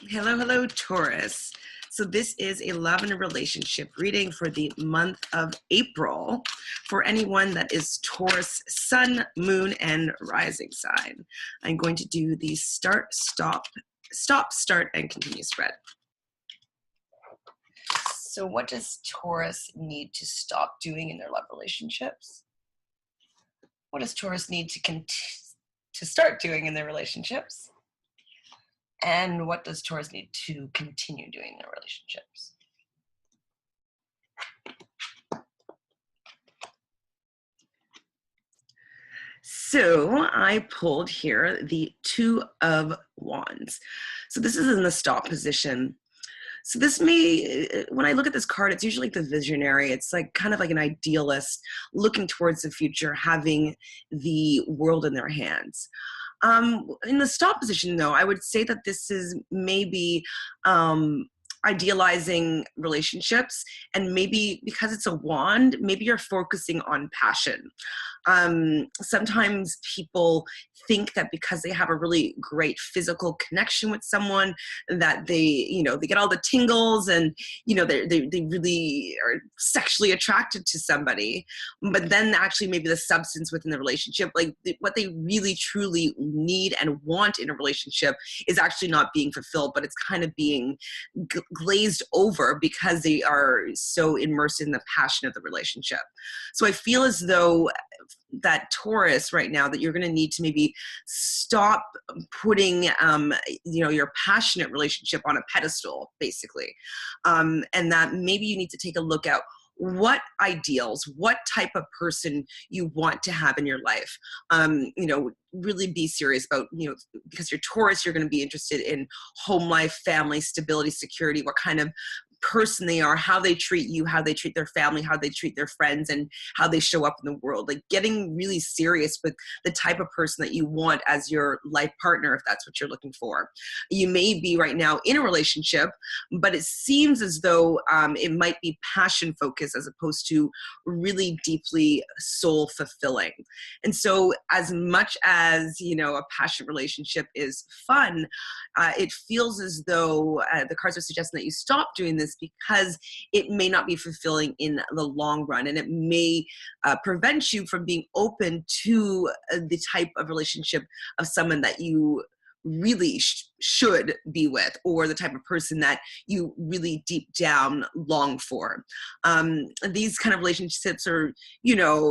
Hello, hello, Taurus. So this is a love and a relationship reading for the month of April for anyone that is Taurus, sun, moon, and rising sign. I'm going to do the start, stop, start, and continue spread. So what does Taurus need to stop doing in their love relationships? What does Taurus need to start doing in their relationships? And what does Taurus need to continue doing in their relationships? So I pulled here the Two of Wands. So this is in the stop position. So this may, when I look at this card, it's usually like the visionary. It's like kind of like an idealist looking towards the future, having the world in their hands. In the stop position, though, I would say that this is maybe idealizing relationships, and maybe because it's a wand, maybe you're focusing on passion. Sometimes people think that because they have a really great physical connection with someone that they get all the tingles, and they really are sexually attracted to somebody, but then actually maybe the substance within the relationship, like what they really truly need and want in a relationship, is actually not being fulfilled, but it's kind of being glazed over because they are so immersed in the passion of the relationship. So I feel as though that Taurus right now, that you're going to need to maybe stop putting your passionate relationship on a pedestal, basically, and that maybe you need to take a look at what ideals, what type of person you want to have in your life. Really be serious about, because you're Taurus, you're going to be interested in home life, family, stability, security, what kind of person they are, how they treat you, how they treat their family, how they treat their friends, and how they show up in the world. Like getting really serious with the type of person that you want as your life partner, if that's what you're looking for. You may be right now in a relationship, but it seems as though it might be passion focused as opposed to really deeply soul fulfilling. And so as much as, a passionate relationship is fun, it feels as though the cards are suggesting that you stop doing this because it may not be fulfilling in the long run, and it may prevent you from being open to the type of relationship of someone that you really should be with, or the type of person that you really deep down long for. These kind of relationships are,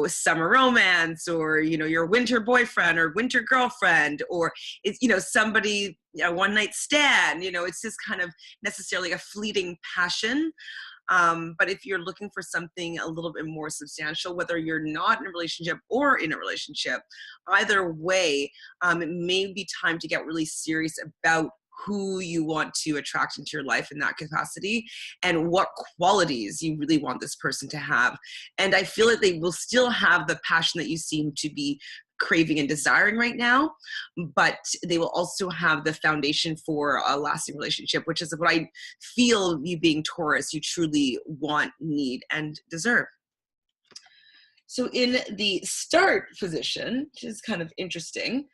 summer romance, or, your winter boyfriend or winter girlfriend, or it's, somebody, one night stand, it's just kind of necessarily a fleeting passion. But if you're looking for something a little bit more substantial, whether you're not in a relationship or in a relationship, either way, it may be time to get really serious about who you want to attract into your life in that capacity, and what qualities you really want this person to have. And I feel that they will still have the passion that you seem to be craving and desiring right now, but they will also have the foundation for a lasting relationship, which is what I feel you being Taurus, you truly want, need, and deserve. So in the start position, which is kind of interesting,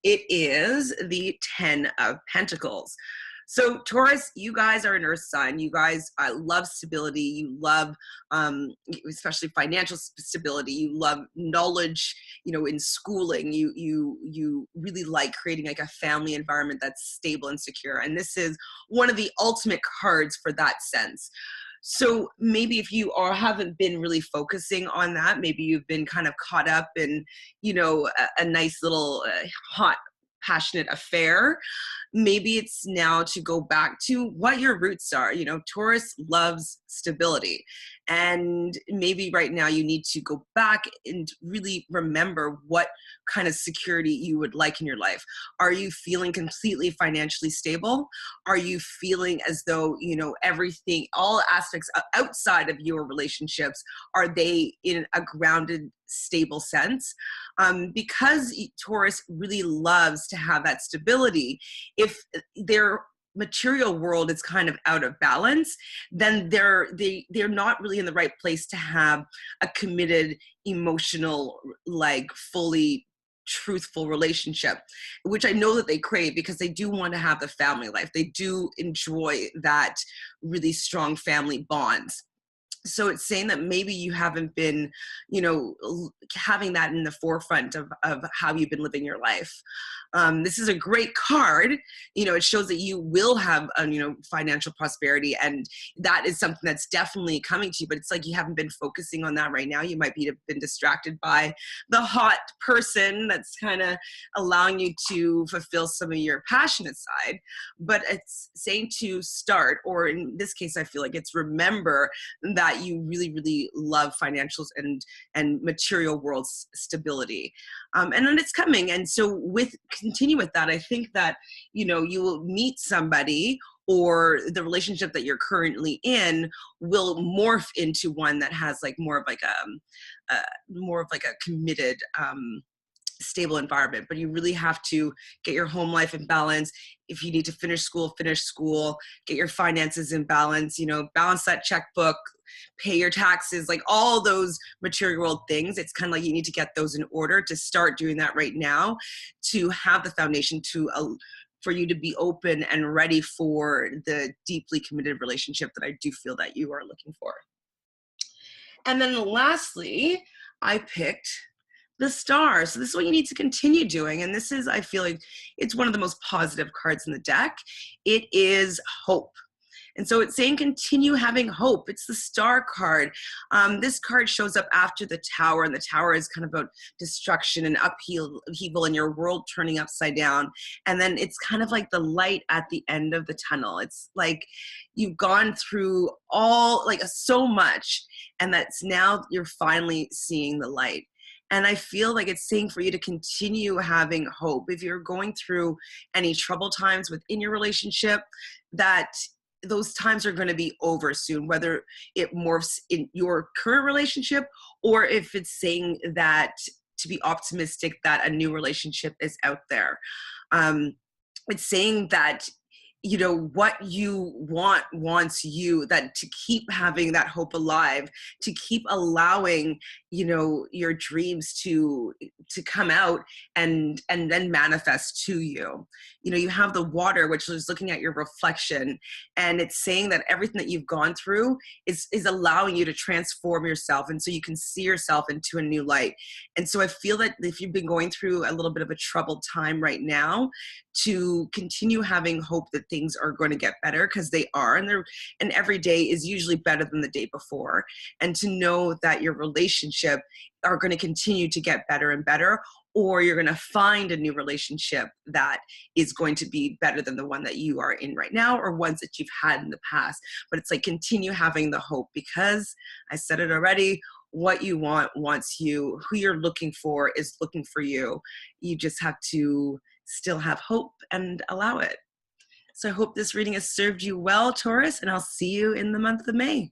it is the 10 of Pentacles. So Taurus, you guys are an earth sign. You guys love stability. You love, especially financial stability. You love knowledge, in schooling. You really like creating like a family environment that's stable and secure. And this is one of the ultimate cards for that sense. So maybe if you haven't been really focusing on that, maybe you've been kind of caught up in, a nice little hot, passionate affair. Maybe it's now to go back to what your roots are. Taurus loves stability. And maybe right now you need to go back and really remember what kind of security you would like in your life. Are you feeling completely financially stable? Are you feeling as though, everything, all aspects outside of your relationships, are they in a grounded, stable sense? Because Taurus really loves to have that stability. If their material world is kind of out of balance, then they're not really in the right place to have a committed, emotional, like fully truthful relationship, which I know that they crave because they do want to have the family life. They do enjoy that really strong family bonds. So it's saying that maybe you haven't been, having that in the forefront of how you've been living your life. This is a great card. It shows that you will have, financial prosperity, and that is something that's definitely coming to you, but it's like you haven't been focusing on that right now. You might be have been distracted by the hot person that's kind of allowing you to fulfill some of your passionate side. But it's saying to start, or in this case, I feel like it's remember that you really, really love financials and material world stability. And then it's coming. And so continue with that. I think that, you will meet somebody, or the relationship that you're currently in will morph into one that has like more of like a committed, stable environment. But you really have to get your home life in balance. If you need to finish school, get your finances in balance, balance that checkbook, pay your taxes, like all those material world things. It's kind of like you need to get those in order to start doing that right now, to have the foundation for you to be open and ready for the deeply committed relationship that I do feel that you are looking for. And then lastly, I picked the star. So this is what you need to continue doing. And this is, I feel like it's one of the most positive cards in the deck. It is hope. And so it's saying continue having hope. It's the star card. This card shows up after the tower, and the tower is kind of about destruction and upheaval and your world turning upside down. And then it's kind of like the light at the end of the tunnel. It's like you've gone through so much, and that's now you're finally seeing the light. And I feel like it's saying for you to continue having hope. If you're going through any trouble times within your relationship, that those times are going to be over soon, whether it morphs in your current relationship, or if it's saying that to be optimistic that a new relationship is out there. It's saying that what you wants you, that to keep having that hope alive, to keep allowing your dreams to come out and then manifest to you. You have the water, which is looking at your reflection, and it's saying that everything that you've gone through is allowing you to transform yourself, and so you can see yourself into a new light. And so I feel that if you've been going through a little bit of a troubled time right now, to continue having hope that things are going to get better, because they are, and every day is usually better than the day before, and to know that your relationship are going to continue to get better and better, or you're going to find a new relationship that is going to be better than the one that you are in right now, or ones that you've had in the past. But it's like continue having the hope, because I said it already, what you want wants you, who you're looking for is looking for you. You just have to still have hope and allow it. So I hope this reading has served you well, Taurus, and I'll see you in the month of May.